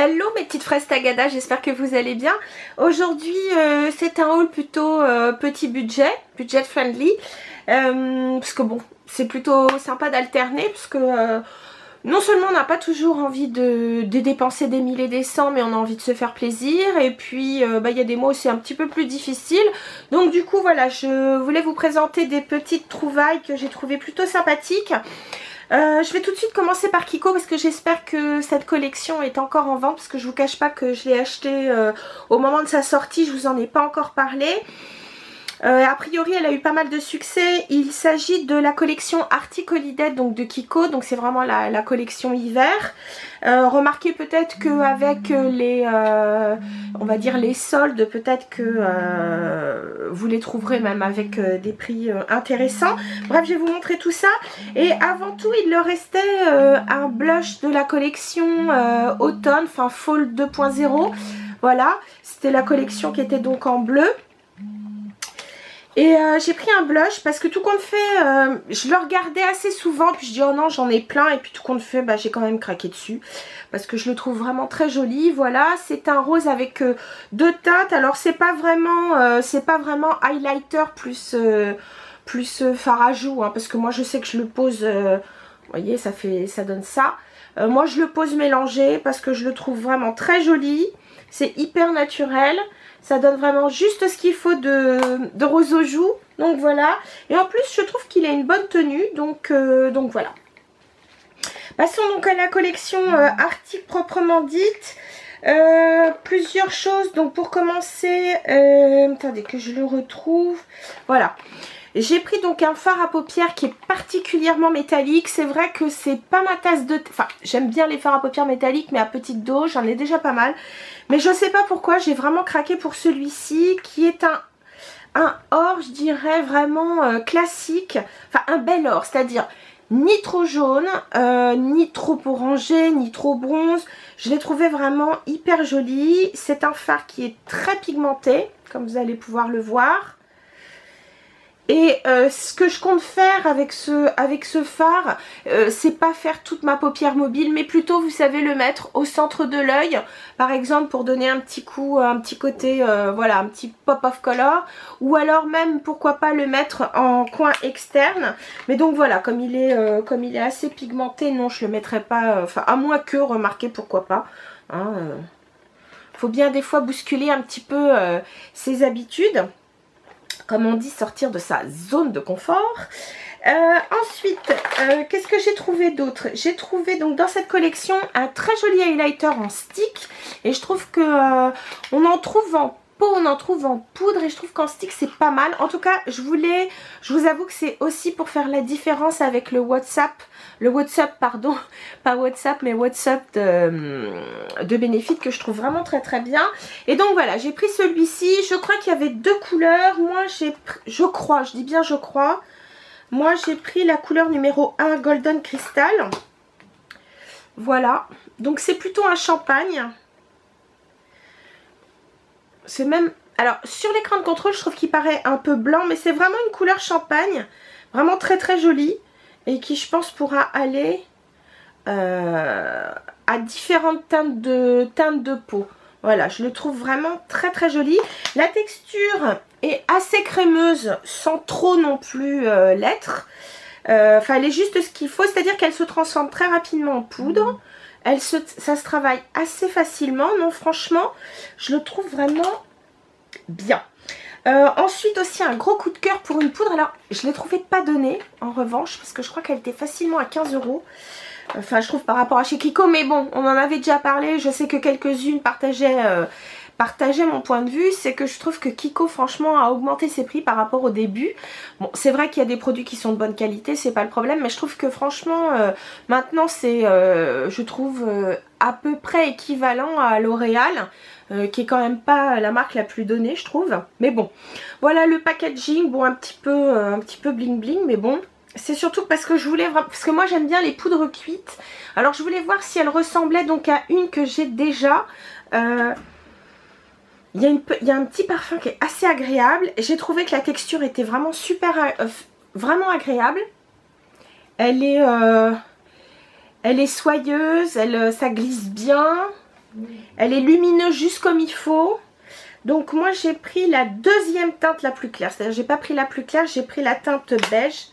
Hello mes petites fraises Tagada, j'espère que vous allez bien. Aujourd'hui c'est un haul plutôt petit budget friendly, parce que bon c'est plutôt sympa d'alterner, parce que non seulement on n'a pas toujours envie de dépenser des mille et des cents, mais on a envie de se faire plaisir, et puis il y a des mois où c'est un petit peu plus difficile. Donc du coup voilà, je voulais vous présenter des petites trouvailles que j'ai trouvées plutôt sympathiques. Je vais tout de suite commencer par Kiko parce que j'espère que cette collection est encore en vente, parce que je vous cache pas que je l'ai acheté au moment de sa sortie, je vous en ai pas encore parlé. A priori elle a eu pas mal de succès. Il s'agit de la collection Arctic Holiday, donc de Kiko, donc c'est vraiment la collection hiver. Remarquez peut-être qu'avec les on va dire les soldes, peut-être que vous les trouverez même avec des prix intéressants. Bref, je vais vous montrer tout ça. Et avant tout, il leur restait un blush de la collection automne, enfin Fall 2.0. Voilà, c'était la collection qui était donc en bleu. Et j'ai pris un blush parce que tout compte fait, je le regardais assez souvent, puis je dis oh non j'en ai plein, et puis tout compte fait j'ai quand même craqué dessus parce que je le trouve vraiment très joli. Voilà, c'est un rose avec deux teintes. Alors c'est pas vraiment highlighter plus fard à joues, hein, parce que moi je sais que je le pose, vous voyez ça donne ça. Moi je le pose mélangé parce que je le trouve vraiment très joli, c'est hyper naturel. Ça donne vraiment juste ce qu'il faut de rose aux joues. Donc voilà. Et en plus, je trouve qu'il a une bonne tenue. Donc voilà. Passons donc à la collection Arctic proprement dite. Plusieurs choses. Donc pour commencer, attendez que je le retrouve. Voilà. J'ai pris donc un fard à paupières qui est particulièrement métallique. C'est vrai que c'est pas ma tasse de thé. Enfin, j'aime bien les fards à paupières métalliques, mais à petite dose, j'en ai déjà pas mal. Mais je sais pas pourquoi, j'ai vraiment craqué pour celui-ci, qui est un or, je dirais, vraiment classique. Enfin, un bel or, c'est-à-dire ni trop jaune, ni trop orangé, ni trop bronze. Je l'ai trouvé vraiment hyper joli. C'est un fard qui est très pigmenté, comme vous allez pouvoir le voir. Et ce que je compte faire avec ce fard, c'est pas faire toute ma paupière mobile, mais plutôt, vous savez, le mettre au centre de l'œil, par exemple, pour donner un petit coup, un petit côté, voilà, un petit pop of color, ou alors même, pourquoi pas, le mettre en coin externe. Mais donc voilà, comme il est assez pigmenté, non, je le mettrai pas, enfin, à moins que, remarquez, pourquoi pas, hein, faut bien des fois bousculer un petit peu ses habitudes. Comme on dit, sortir de sa zone de confort. Ensuite, qu'est-ce que j'ai trouvé d'autre? J'ai trouvé donc dans cette collection un très joli highlighter en stick. Et je trouve que on en trouve en pot, on en trouve en poudre, et je trouve qu'en stick c'est pas mal. En tout cas, je vous avoue que c'est aussi pour faire la différence avec le WhatsApp, pardon, pas WhatsApp mais WhatsApp de Benefit, que je trouve vraiment très très bien. Et donc voilà, j'ai pris celui-ci. Je crois qu'il y avait deux couleurs. Moi je crois, moi j'ai pris la couleur numéro 1 Golden Crystal. Voilà, donc c'est plutôt un champagne. C'est même... Alors sur l'écran de contrôle je trouve qu'il paraît un peu blanc, mais c'est vraiment une couleur champagne, vraiment très très jolie, et qui je pense pourra aller à différentes teintes de peau. Voilà, je le trouve vraiment très très joli. La texture est assez crémeuse sans trop non plus l'être. Enfin, elle est juste ce qu'il faut, c'est-à-dire qu'elle se transforme très rapidement en poudre. Ça se travaille assez facilement. Non, franchement, je le trouve vraiment bien. Ensuite aussi un gros coup de cœur pour une poudre. Alors je l'ai trouvé pas donnée en revanche, parce que je crois qu'elle était facilement à 15 €. Enfin je trouve par rapport à chez Kiko, mais bon on en avait déjà parlé. Je sais que quelques-unes partageaient mon point de vue. C'est que je trouve que Kiko franchement a augmenté ses prix par rapport au début. Bon, c'est vrai qu'il y a des produits qui sont de bonne qualité, c'est pas le problème, mais je trouve que franchement maintenant c'est je trouve à peu près équivalent à L'Oréal, qui est quand même pas la marque la plus donnée je trouve. Mais bon, voilà le packaging, bon un petit peu bling bling, mais bon. C'est surtout parce que je voulais vraiment, parce que moi j'aime bien les poudres cuites. Alors je voulais voir si elle ressemblait donc à une que j'ai déjà. Il y a un petit parfum qui est assez agréable. J'ai trouvé que la texture était vraiment super, vraiment agréable. Elle est soyeuse, ça glisse bien. Elle est lumineuse juste comme il faut. Donc moi j'ai pris la deuxième teinte la plus claire. C'est-à-dire j'ai pas pris la plus claire, j'ai pris la teinte beige.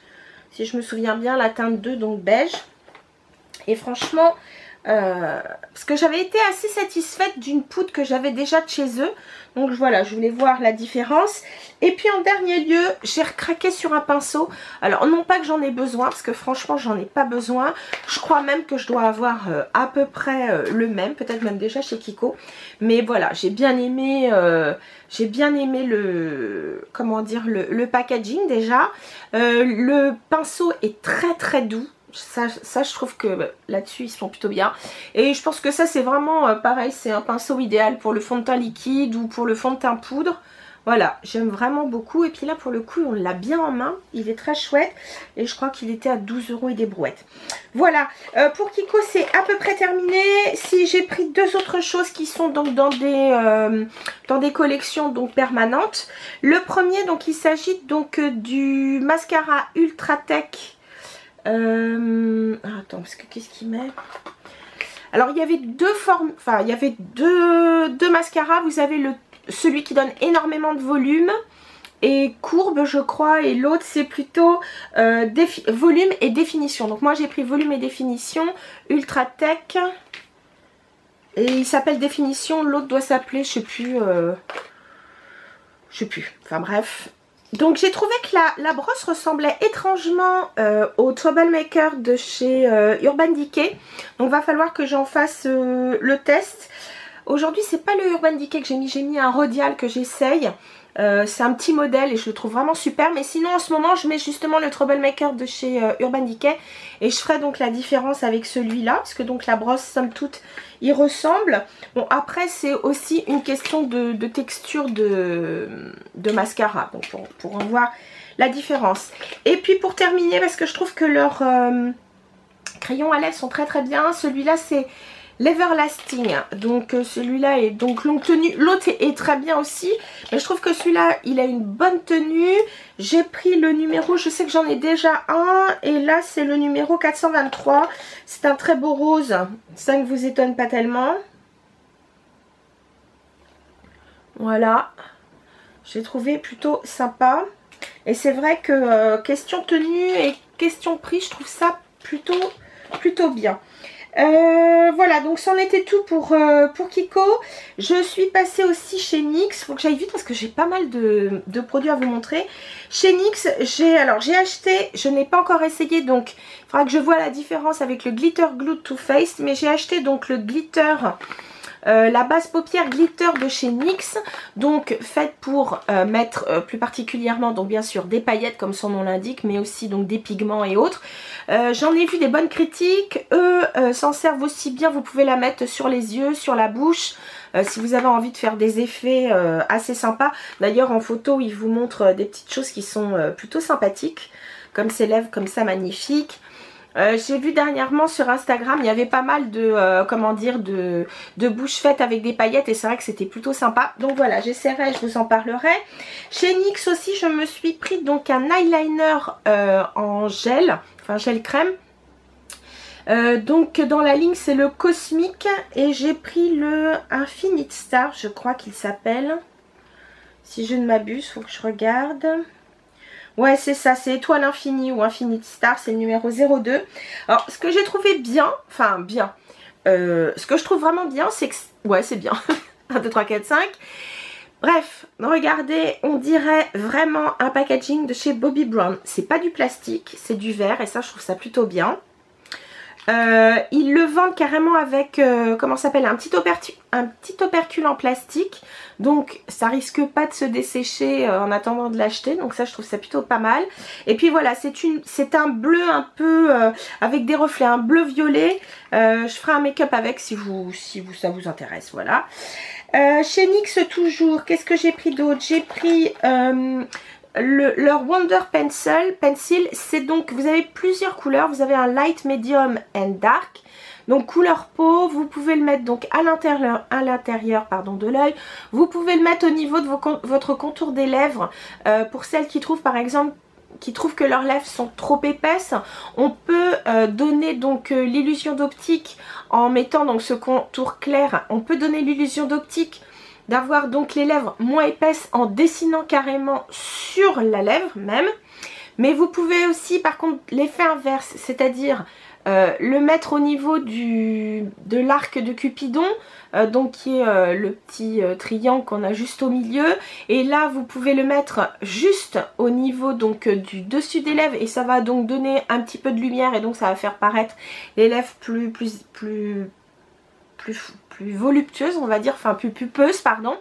Si je me souviens bien, la teinte 2, donc beige. Et franchement, parce que j'avais été assez satisfaite d'une poudre que j'avais déjà de chez eux. Donc voilà, je voulais voir la différence. Et puis en dernier lieu, j'ai recraqué sur un pinceau. Alors non pas que j'en ai besoin, parce que franchement j'en ai pas besoin. Je crois même que je dois avoir à peu près le même, peut-être même déjà chez Kiko. Mais voilà, j'ai bien aimé le, comment dire, le packaging déjà. Le pinceau est très très doux. Ça je trouve que là-dessus ils sont plutôt bien. Et je pense que ça c'est vraiment pareil, c'est un pinceau idéal pour le fond de teint liquide ou pour le fond de teint poudre. Voilà, j'aime vraiment beaucoup. Et puis là pour le coup on l'a bien en main, il est très chouette. Et je crois qu'il était à 12 € et des brouettes. Voilà, pour Kiko c'est à peu près terminé. Si j'ai pris deux autres choses qui sont donc dans des collections donc permanentes. Le premier donc il s'agit donc du mascara Ultra Tech. Attends, parce que qu'est-ce qu'il met? Alors il y avait deux formes, enfin il y avait deux mascaras. Vous avez celui qui donne énormément de volume et courbe je crois, et l'autre c'est plutôt volume et définition. Donc moi j'ai pris volume et définition Ultra Tech et il s'appelle définition, l'autre doit s'appeler je sais plus, enfin bref. Donc j'ai trouvé que la brosse ressemblait étrangement au Troublemaker de chez Urban Decay. Donc va falloir que j'en fasse le test. Aujourd'hui c'est pas le Urban Decay que j'ai mis un Rodial que j'essaye. C'est un petit modèle et je le trouve vraiment super. Mais sinon en ce moment je mets justement le Troublemaker de chez Urban Decay. Et je ferai donc la différence avec celui-là. Parce que donc la brosse somme toute il ressemble. Bon après c'est aussi une question de texture de mascara. Donc pour en voir la différence. Et puis pour terminer, parce que je trouve que leurs crayons à lèvres sont très très bien. Celui-là c'est l'Everlasting, donc celui-là est donc longue tenue, l'autre est très bien aussi, mais je trouve que celui-là il a une bonne tenue. J'ai pris le numéro, je sais que j'en ai déjà un, et là c'est le numéro 423, c'est un très beau rose, ça ne vous étonne pas tellement. Voilà, j'ai trouvé plutôt sympa, et c'est vrai que question tenue et question prix, je trouve ça plutôt bien. Voilà, donc c'en était tout pour Kiko. Je suis passée aussi chez NYX. Faut que j'aille vite parce que j'ai pas mal de produits à vous montrer. Chez NYX, j'ai acheté, je n'ai pas encore essayé, donc il faudra que je voie la différence avec le Glitter Glue Too Faced. Mais j'ai acheté donc le glitter, la base paupière glitter de chez NYX, donc faite pour mettre plus particulièrement, donc bien sûr des paillettes comme son nom l'indique, mais aussi donc des pigments et autres. J'en ai vu des bonnes critiques, eux s'en servent aussi bien, vous pouvez la mettre sur les yeux, sur la bouche, si vous avez envie de faire des effets assez sympas. D'ailleurs en photo ils vous montrent des petites choses qui sont plutôt sympathiques, comme ces lèvres comme ça magnifiques. J'ai vu dernièrement sur Instagram, il y avait pas mal de, comment dire, de bouches faites avec des paillettes, et c'est vrai que c'était plutôt sympa. Donc voilà, j'essaierai, je vous en parlerai. Chez NYX aussi, je me suis pris donc un eyeliner en gel, enfin gel crème. Donc dans la ligne c'est le Cosmic, et j'ai pris le Infinite Star, je crois qu'il s'appelle. Si je ne m'abuse, faut que je regarde. Ouais, c'est ça, c'est Étoile Infinie ou Infinite Star, c'est le numéro 02. Alors, ce que j'ai trouvé bien, enfin bien, ce que je trouve vraiment bien, c'est que, ouais, c'est bien, 1, 2, 3, 4, 5. Bref, regardez, on dirait vraiment un packaging de chez Bobbi Brown. C'est pas du plastique, c'est du verre, et ça, je trouve ça plutôt bien. Ils le vendent carrément avec, comment ça s'appelle, un petit opercule en plastique. Donc ça risque pas de se dessécher en attendant de l'acheter. Donc ça je trouve ça plutôt pas mal. Et puis voilà, c'est un bleu un peu avec des reflets, un bleu violet. Je ferai un make-up avec si ça vous intéresse. Voilà. Chez NYX toujours, qu'est-ce que j'ai pris d'autre? J'ai pris leur Wonder Pencil, c'est donc, vous avez plusieurs couleurs, vous avez un light, medium and dark, donc couleur peau. Vous pouvez le mettre donc à l'intérieur pardon, de l'œil, vous pouvez le mettre au niveau de votre contour des lèvres, pour celles qui trouvent par exemple qui trouvent que leurs lèvres sont trop épaisses, on peut donner donc l'illusion d'optique en mettant donc ce contour clair. On peut donner l'illusion d'optique d'avoir donc les lèvres moins épaisses en dessinant carrément sur la lèvre même. Mais vous pouvez aussi par contre l'effet inverse, c'est-à-dire le mettre au niveau de l'arc de Cupidon, donc qui est le petit triangle qu'on a juste au milieu. Et là vous pouvez le mettre juste au niveau donc du dessus des lèvres, et ça va donc donner un petit peu de lumière, et donc ça va faire paraître les lèvres plus voluptueuses, on va dire, enfin plus pulpeuses, pardon.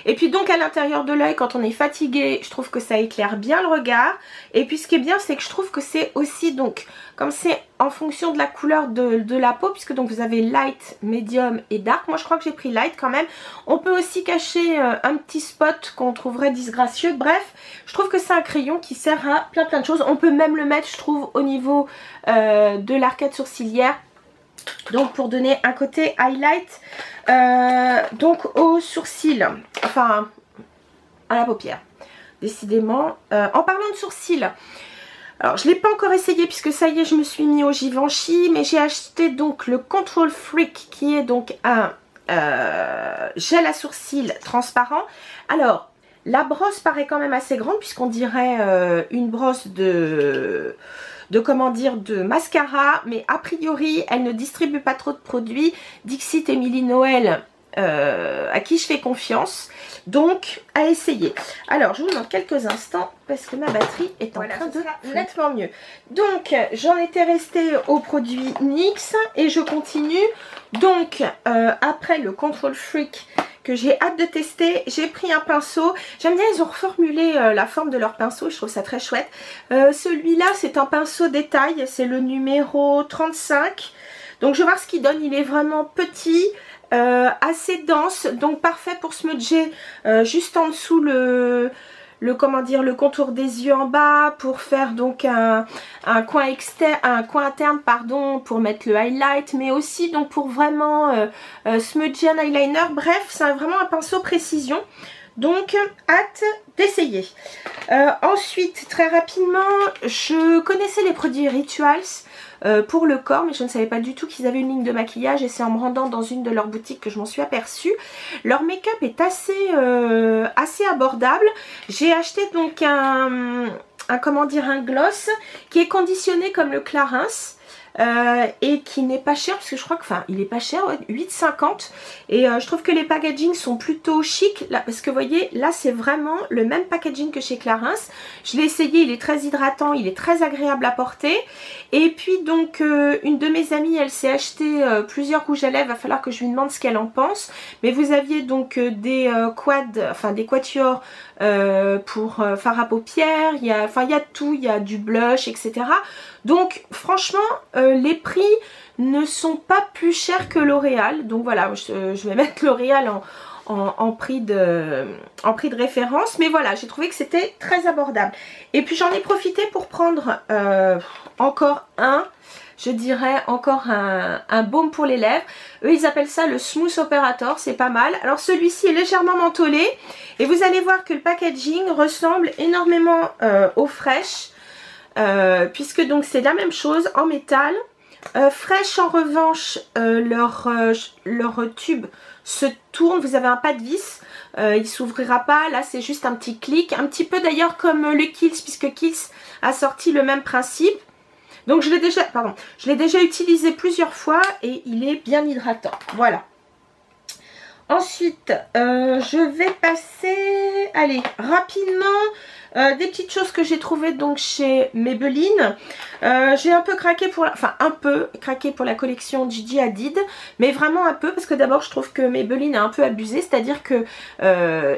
Et puis donc à l'intérieur de l'œil, quand on est fatigué, je trouve que ça éclaire bien le regard. Et puis ce qui est bien, c'est que je trouve que c'est aussi donc, comme c'est en fonction de la couleur de la peau, puisque donc vous avez light, medium et dark. Moi je crois que j'ai pris light quand même. On peut aussi cacher un petit spot qu'on trouverait disgracieux. Bref, je trouve que c'est un crayon qui sert à plein de choses. On peut même le mettre, je trouve, au niveau de l'arcade sourcilière. Donc pour donner un côté highlight donc au sourcil, enfin à la paupière décidément. En parlant de sourcils, alors je ne l'ai pas encore essayé puisque ça y est je me suis mis au Givenchy, mais j'ai acheté donc le Control Freak qui est donc un gel à sourcils transparent. Alors la brosse paraît quand même assez grande puisqu'on dirait une brosse de mascara, mais a priori elle ne distribue pas trop de produits. Dixit Emily Noël, à qui je fais confiance, donc à essayer. Alors je vous demande quelques instants parce que ma batterie est en train de nettement mieux. Donc j'en étais restée au produit NYX et je continue. Donc après le Control Freak que j'ai hâte de tester, j'ai pris un pinceau. J'aime bien, ils ont reformulé la forme de leur pinceau, je trouve ça très chouette. Celui-là c'est un pinceau détail, c'est le numéro 35. Donc je vais voir ce qu'il donne, il est vraiment petit, assez dense, donc parfait pour smudger juste en dessous le contour des yeux en bas, pour faire donc un coin interne pardon, pour mettre le highlight, mais aussi donc pour vraiment smudger un eyeliner. Bref, c'est vraiment un pinceau précision, donc hâte d'essayer. Ensuite, très rapidement, je connaissais les produits Rituals pour le corps, mais je ne savais pas du tout qu'ils avaient une ligne de maquillage, et c'est en me rendant dans une de leurs boutiques que je m'en suis aperçue. Leur make-up est assez abordable. J'ai acheté donc un gloss qui est conditionné comme le Clarins. Et qui n'est pas cher, parce que je crois que, enfin il est pas cher, ouais, 8,50, et je trouve que les packagings sont plutôt chic là, parce que vous voyez là c'est vraiment le même packaging que chez Clarins. Je l'ai essayé, il est très hydratant, il est très agréable à porter. Et puis donc une de mes amies, elle s'est acheté plusieurs rouges à lèvres, va falloir que je lui demande ce qu'elle en pense. Mais vous aviez donc des quatuors pour fard à paupières, il y a tout, il y a du blush, etc. Donc franchement les prix ne sont pas plus chers que L'Oréal. Donc voilà, je vais mettre L'Oréal en prix de référence. Mais voilà, j'ai trouvé que c'était très abordable. Et puis j'en ai profité pour prendre encore un baume pour les lèvres. Eux ils appellent ça le Smooth Operator, c'est pas mal. Alors celui-ci est légèrement mentholé et vous allez voir que le packaging ressemble énormément au Fresh, puisque donc c'est la même chose en métal. Fresh en revanche, leur tube se tourne, vous avez un pas de vis, il s'ouvrira pas, là c'est juste un petit clic, un petit peu d'ailleurs comme le Kiehl's, puisque Kiehl's a sorti le même principe. Donc je l'ai déjà utilisé plusieurs fois et il est bien hydratant. Voilà. Ensuite, je vais passer, allez, rapidement, des petites choses que j'ai trouvées donc chez Maybelline. J'ai un peu craqué pour la collection Gigi Hadid, mais vraiment un peu, parce que d'abord je trouve que Maybelline a un peu abusé, c'est-à-dire que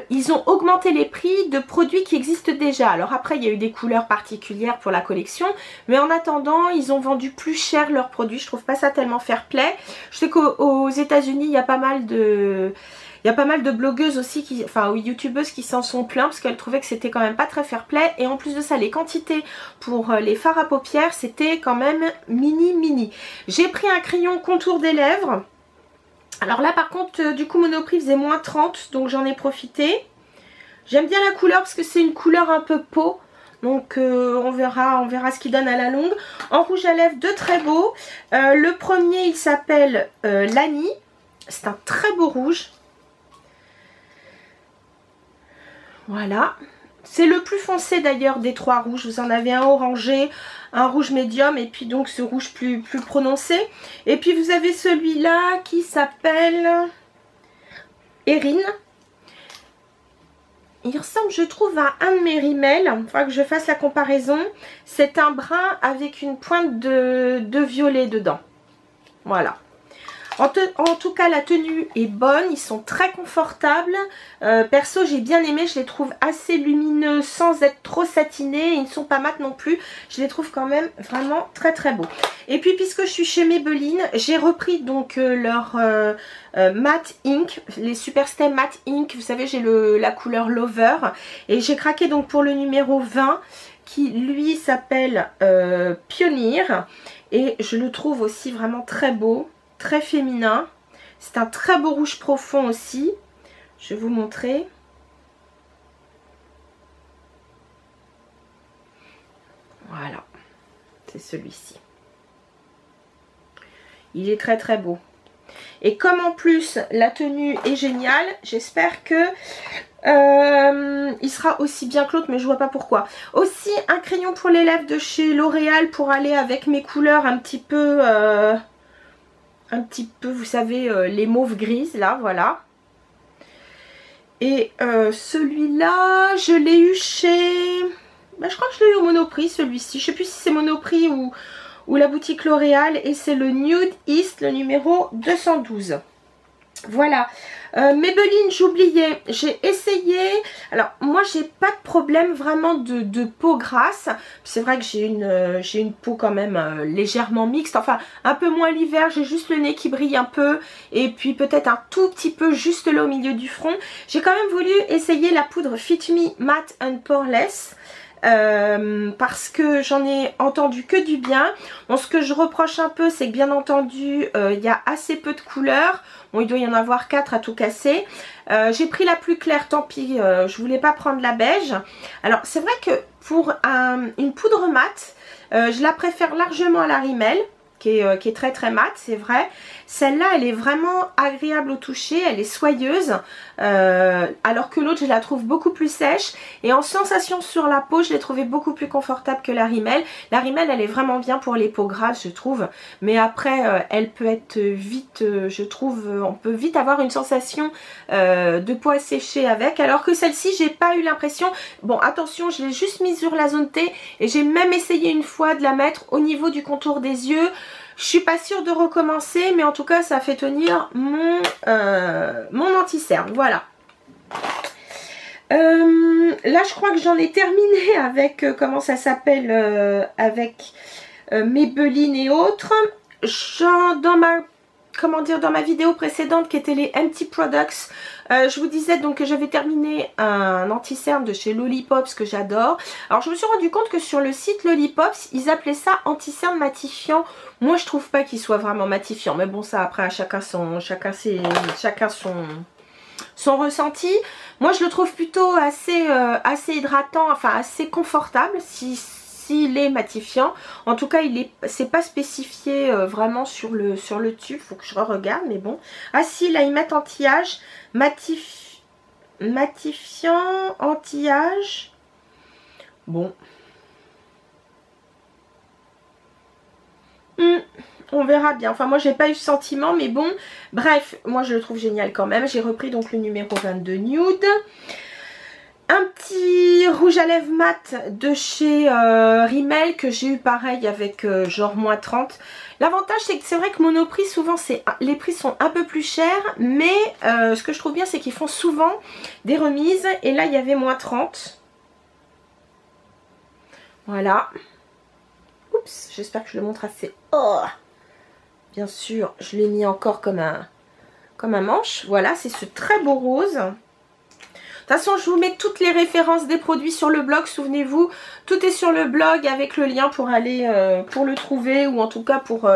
ils ont augmenté les prix de produits qui existent déjà. Alors après il y a eu des couleurs particulières pour la collection, mais en attendant ils ont vendu plus cher leurs produits. Je trouve pas ça tellement fair play. Je sais qu'aux États-Unis il y a pas mal de blogueuses aussi, ou youtubeuses qui s'en sont plaintes parce qu'elles trouvaient que c'était quand même pas très fair play. Et en plus de ça, les quantités pour les fards à paupières, c'était quand même mini. J'ai pris un crayon contour des lèvres. Alors là par contre, du coup Monoprix faisait -30, donc j'en ai profité. J'aime bien la couleur parce que c'est une couleur un peu peau. Donc on verra ce qu'il donne à la longue. En rouge à lèvres, deux très beaux. Le premier, il s'appelle Lani. C'est un très beau rouge. Voilà. C'est le plus foncé d'ailleurs des trois rouges. Vous en avez un orangé, un rouge médium et puis donc ce rouge plus prononcé. Et puis vous avez celui-là qui s'appelle Erin. Il ressemble, je trouve, à un de mes rimels. Il faudra que je fasse la comparaison. C'est un brun avec une pointe de violet dedans. Voilà. En tout cas, la tenue est bonne. Ils sont très confortables. Perso, j'ai bien aimé. Je les trouve assez lumineux sans être trop satinés. Ils ne sont pas mat non plus. Je les trouve quand même vraiment très très beaux. Et puis, puisque je suis chez Maybelline, j'ai repris donc leur Matte Ink. Les Superstay Matte Ink. Vous savez, j'ai la couleur Lover. Et j'ai craqué donc pour le numéro 20 qui, lui, s'appelle Pioneer. Et je le trouve aussi vraiment très beau. Très féminin. C'est un très beau rouge profond aussi. Je vais vous montrer. Voilà. C'est celui-ci. Il est très très beau. Et comme en plus la tenue est géniale, j'espère que il sera aussi bien que l'autre, mais je vois pas pourquoi. Aussi un crayon pour les lèvres de chez L'Oréal pour aller avec mes couleurs un petit peu, vous savez, les mauves grises, là, voilà. Et celui-là, je l'ai eu chez... Ben, je crois que je l'ai eu au Monoprix, celui-ci. Je sais plus si c'est Monoprix ou la boutique L'Oréal. Et c'est le Nude East, le numéro 212. Voilà. Maybelline, j'oubliais, j'ai essayé. Alors moi j'ai pas de problème vraiment de peau grasse. C'est vrai que j'ai une peau quand même légèrement mixte, enfin un peu moins l'hiver, j'ai juste le nez qui brille un peu et puis peut-être un tout petit peu juste là au milieu du front. J'ai quand même voulu essayer la poudre Fit Me Matte and Poreless. Parce que j'en ai entendu que du bien. Bon, ce que je reproche un peu, c'est que bien entendu il y a assez peu de couleurs. Bon, il doit y en avoir 4 à tout casser. J'ai pris la plus claire, tant pis, je voulais pas prendre la beige. Alors c'est vrai que pour une poudre mate, je la préfère largement à la Rimmel, qui est très très mate, c'est vrai. Celle-là, elle est vraiment agréable au toucher, elle est soyeuse, alors que l'autre, je la trouve beaucoup plus sèche. Et en sensation sur la peau, je l'ai trouvée beaucoup plus confortable que la Rimmel. La Rimmel, elle est vraiment bien pour les peaux grasses, je trouve. Mais après, elle peut être vite, je trouve, on peut vite avoir une sensation de peau asséchée avec. Alors que celle-ci, j'ai pas eu l'impression... Bon, attention, je l'ai juste mise sur la zone T. Et j'ai même essayé une fois de la mettre au niveau du contour des yeux. Je suis pas sûre de recommencer, mais en tout cas ça fait tenir mon anti-cerne, voilà. Là je crois que j'en ai terminé avec, comment ça s'appelle, avec Maybelline et autres. Dans ma vidéo précédente qui était les Empty Products, je vous disais donc que j'avais terminé un anti-cerne de chez Lollipops que j'adore. Alors je me suis rendu compte que sur le site Lollipops, ils appelaient ça anti-cerne matifiant. Moi je trouve pas qu'il soit vraiment matifiant, mais bon ça après à chacun son ressenti. Moi je le trouve plutôt assez hydratant, enfin assez confortable s'il est matifiant. En tout cas c'est pas spécifié vraiment sur le tube, faut que je regarde, mais bon. Ah si, là ils mettent anti-âge, matifiant, anti-âge. Bon. On verra bien. Enfin moi j'ai pas eu ce sentiment, mais bon. Bref, moi je le trouve génial quand même. J'ai repris donc le numéro 22 Nude. Un petit rouge à lèvres mat de chez Rimmel que j'ai eu pareil avec genre moins 30. L'avantage c'est que c'est vrai que Monoprix souvent les prix sont un peu plus chers, mais ce que je trouve bien c'est qu'ils font souvent des remises et là il y avait moins 30. Voilà. Oups, j'espère que je le montre assez. Oh, bien sûr, je l'ai mis encore comme un manche. Voilà, c'est ce très beau rose. De toute façon, je vous mets toutes les références des produits sur le blog, souvenez-vous. Tout est sur le blog avec le lien pour aller, pour le trouver ou en tout cas pour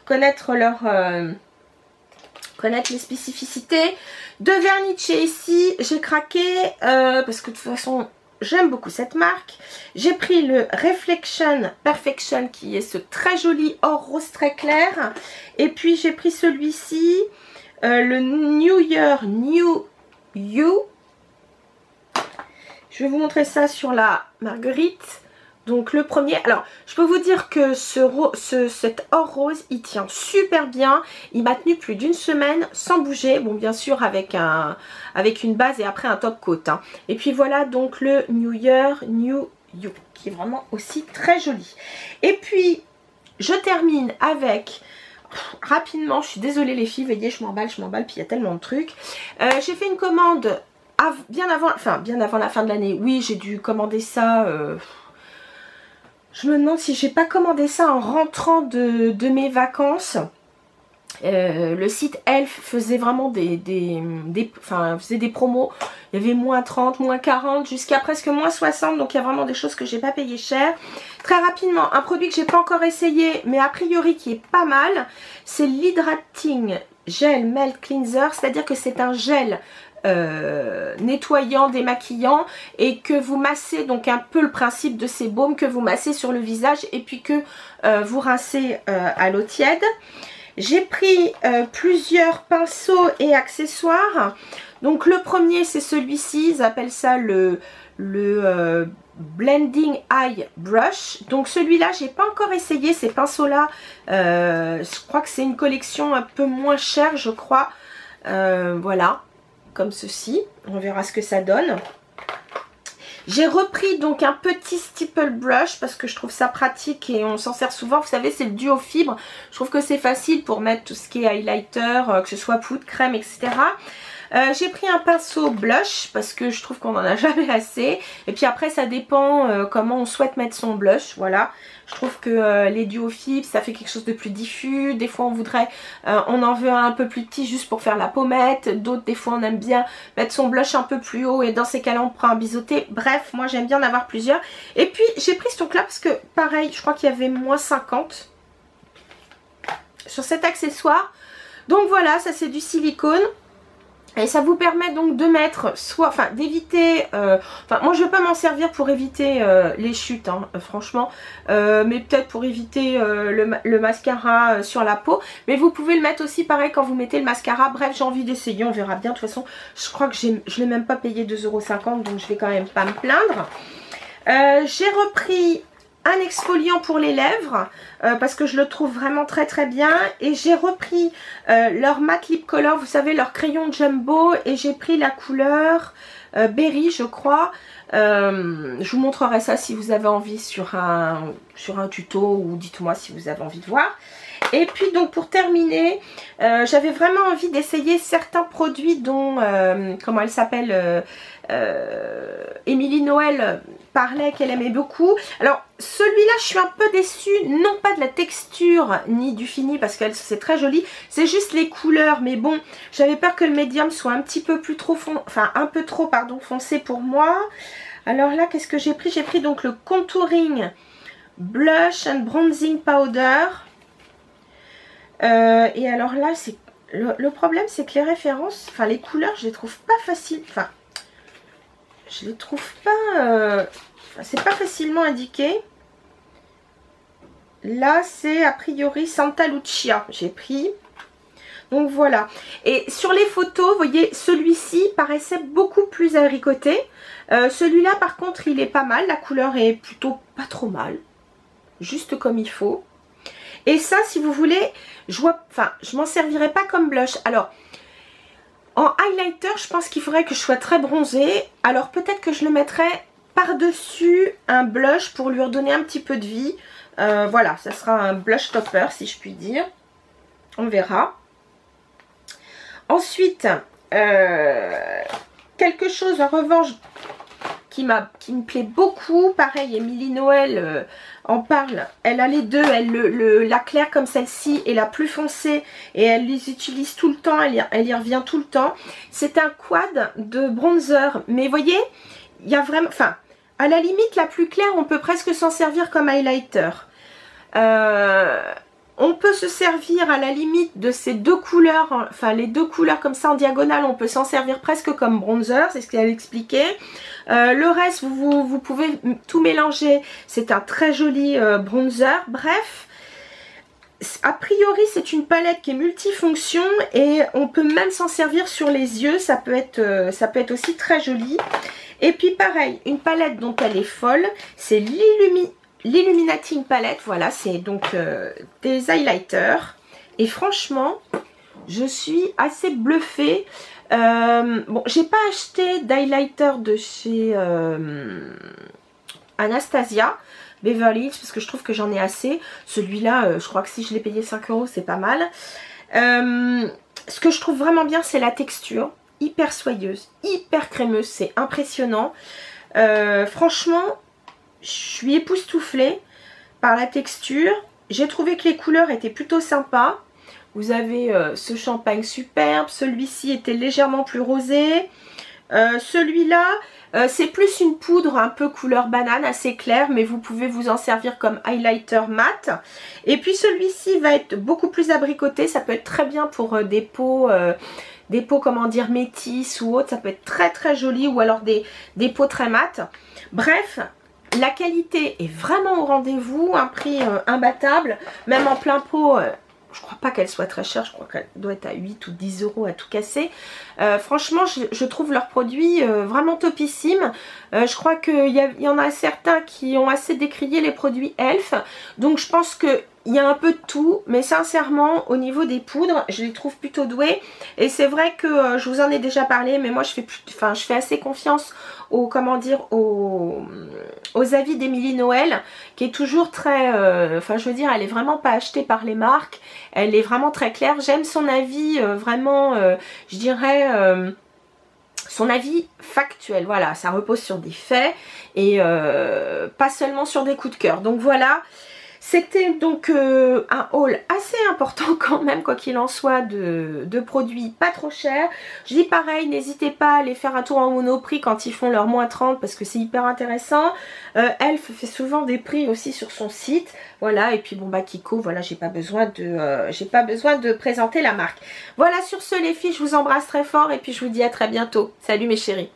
connaître connaître les spécificités. De vernis de chez ici, j'ai craqué parce que de toute façon, j'aime beaucoup cette marque. J'ai pris le Reflection Perfection qui est ce très joli or rose très clair. Et puis j'ai pris celui-ci, le New Year New You. Je vais vous montrer ça sur la marguerite. Donc le premier, alors je peux vous dire que cet or rose il tient super bien. Il m'a tenu plus d'une semaine sans bouger. Bon bien sûr avec une base et après un top coat. Hein. Et puis voilà donc le New Year New You qui est vraiment aussi très joli. Et puis je termine avec... Rapidement, je suis désolée les filles, voyez je m'emballe, puis il y a tellement de trucs. J'ai fait une commande bien avant la fin de l'année. Oui, j'ai dû commander ça. Je me demande si j'ai pas commandé ça en rentrant de mes vacances. Le site Elf faisait vraiment faisait des promos. Il y avait moins 30, moins 40, jusqu'à presque moins 60. Donc il y a vraiment des choses que j'ai pas payé cher. Très rapidement, un produit que j'ai pas encore essayé, mais a priori qui est pas mal, c'est l'Hydrating Gel Melt Cleanser. C'est-à-dire que c'est un gel nettoyant, démaquillant et que vous massez, donc un peu le principe de ces baumes que vous massez sur le visage et puis que vous rincez à l'eau tiède. J'ai pris plusieurs pinceaux et accessoires. Donc le premier c'est celui-ci, ils appellent ça le Blending Eye Brush. Donc celui-là j'ai pas encore essayé ces pinceaux là. Je crois que c'est une collection un peu moins chère je crois. Voilà, comme ceci. On verra ce que ça donne. J'ai repris donc un petit stipple brush parce que je trouve ça pratique et on s'en sert souvent. Vous savez, c'est le duo fibre. Je trouve que c'est facile pour mettre tout ce qui est highlighter, que ce soit poudre, crème, etc. J'ai pris un pinceau blush parce que je trouve qu'on n'en a jamais assez. Et puis après, ça dépend comment on souhaite mettre son blush. Voilà. Je trouve que les duo fibres, ça fait quelque chose de plus diffus. Des fois, on voudrait, on en veut un peu plus petit juste pour faire la pommette. D'autres, des fois, on aime bien mettre son blush un peu plus haut. Et dans ces cas-là, on prend un biseauté. Bref, moi, j'aime bien en avoir plusieurs. Et puis, j'ai pris ce truc-là parce que, pareil, je crois qu'il y avait moins 50 sur cet accessoire. Donc voilà, ça c'est du silicone. Et ça vous permet donc de mettre, d'éviter, moi je ne vais pas m'en servir pour éviter les chutes, hein, franchement, mais peut-être pour éviter le mascara sur la peau. Mais vous pouvez le mettre aussi pareil quand vous mettez le mascara. Bref, j'ai envie d'essayer, on verra bien. De toute façon, je crois que je ne l'ai même pas payé 2,50 €, donc je vais quand même pas me plaindre. J'ai repris un exfoliant pour les lèvres parce que je le trouve vraiment très très bien, et j'ai repris leur matte lip color, vous savez, leur crayon jumbo, et j'ai pris la couleur berry je crois. Je vous montrerai ça si vous avez envie sur un tuto, ou dites-moi si vous avez envie de voir. Et puis donc pour terminer, j'avais vraiment envie d'essayer certains produits dont, comment elle s'appelle, Émilie Noël parlait qu'elle aimait beaucoup. Alors celui-là je suis un peu déçue, non pas de la texture ni du fini parce que c'est très joli, c'est juste les couleurs. Mais bon, j'avais peur que le médium soit un petit peu plus trop foncé pour moi. Alors là, qu'est-ce que j'ai pris? J'ai pris donc le Contouring Blush and Bronzing Powder. Et alors là, c'est le problème, c'est que les références, les couleurs, je les trouve pas faciles. Je les trouve pas... c'est pas facilement indiqué. Là, c'est a priori Santa Lucia, j'ai pris. Donc voilà. Et sur les photos, vous voyez, celui-ci paraissait beaucoup plus abricoté. Celui-là, par contre, il est pas mal. La couleur est plutôt pas trop mal. Juste comme il faut. Et ça, si vous voulez, je m'en servirai pas comme blush. Alors, en highlighter, je pense qu'il faudrait que je sois très bronzée. Alors, peut-être que je le mettrai par-dessus un blush pour lui redonner un petit peu de vie. Voilà, ça sera un blush topper, si je puis dire. On verra. Ensuite, quelque chose en revanche qui me plaît beaucoup. Pareil, Émilie Noël en parle. Elle a les deux. La claire comme celle-ci et la plus foncée. Et elle les utilise tout le temps. Elle y revient tout le temps. C'est un quad de bronzer. Mais vous voyez, il y a vraiment... à la limite, la plus claire, on peut presque s'en servir comme highlighter. On peut se servir à la limite de ces deux couleurs, enfin les deux couleurs comme ça en diagonale, on peut s'en servir presque comme bronzer, c'est ce qu'elle expliquait. Le reste, vous pouvez tout mélanger, c'est un très joli bronzer. Bref, a priori c'est une palette qui est multifonction et on peut même s'en servir sur les yeux, ça peut être aussi très joli. Et puis pareil, une palette dont elle est folle, c'est l'Illuminating Palette, voilà, c'est donc des highlighters. Et franchement, je suis assez bluffée. Bon, j'ai pas acheté d'highlighter de chez Anastasia Beverly Hills parce que je trouve que j'en ai assez. Celui-là, je crois que si je l'ai payé 5 €, c'est pas mal. Ce que je trouve vraiment bien, c'est la texture. Hyper soyeuse, hyper crémeuse, c'est impressionnant. Franchement, je suis époustouflée par la texture. J'ai trouvé que les couleurs étaient plutôt sympas. Vous avez ce champagne superbe, celui-ci était légèrement plus rosé. Celui-là, c'est plus une poudre un peu couleur banane, assez claire, mais vous pouvez vous en servir comme highlighter mat. Et puis celui-ci va être beaucoup plus abricoté, ça peut être très bien pour des peaux comment dire, métisses ou autres, ça peut être très très joli, ou alors des peaux très mates. Bref, la qualité est vraiment au rendez-vous, un prix imbattable, même en plein pot. Je crois pas qu'elle soit très chère, je crois qu'elle doit être à 8 ou 10 € à tout casser. Franchement, je trouve leurs produits vraiment topissimes. Je crois qu'il y en a certains qui ont assez décrié les produits Elf. Donc je pense que il y a un peu de tout, mais sincèrement, au niveau des poudres, je les trouve plutôt douées. Et c'est vrai que je vous en ai déjà parlé, mais moi je fais assez confiance aux avis d'Émilie Noël, qui est toujours très, je veux dire, elle est vraiment pas achetée par les marques. Elle est vraiment très claire. J'aime son avis, vraiment, je dirais, son avis factuel. Voilà, ça repose sur des faits et pas seulement sur des coups de cœur. Donc voilà. C'était donc un haul assez important quand même, quoi qu'il en soit, de produits pas trop chers. Je dis pareil, n'hésitez pas à aller faire un tour en Monoprix quand ils font leur moins 30 parce que c'est hyper intéressant. Elf fait souvent des prix aussi sur son site. Voilà, et puis bon bah Kiko, voilà, j'ai pas besoin de présenter la marque. Voilà, sur ce les filles, je vous embrasse très fort et puis je vous dis à très bientôt. Salut mes chéris.